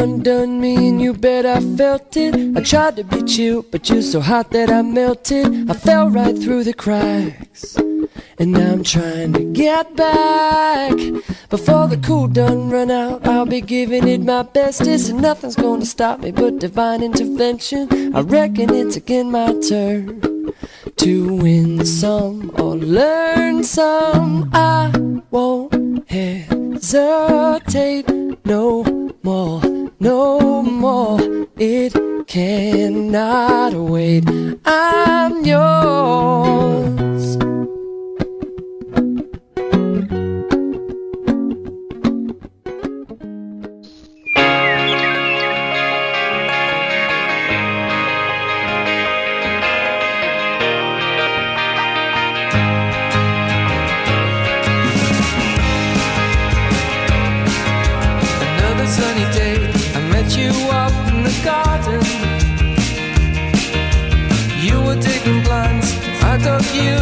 undone me and you bet I felt it. I tried to be chill, but you're so hot that I melted. I fell right through the cracks, and now I'm trying to get back. Before the cool done run out, I'll be giving it my bestest, and nothing's gonna stop me but divine intervention. I reckon it's again my turn to win some or learn some. I won't hesitate no more, no more. It cannot wait. I'm yours. Sunny day, I met you up in the garden. You were taking plants, I took you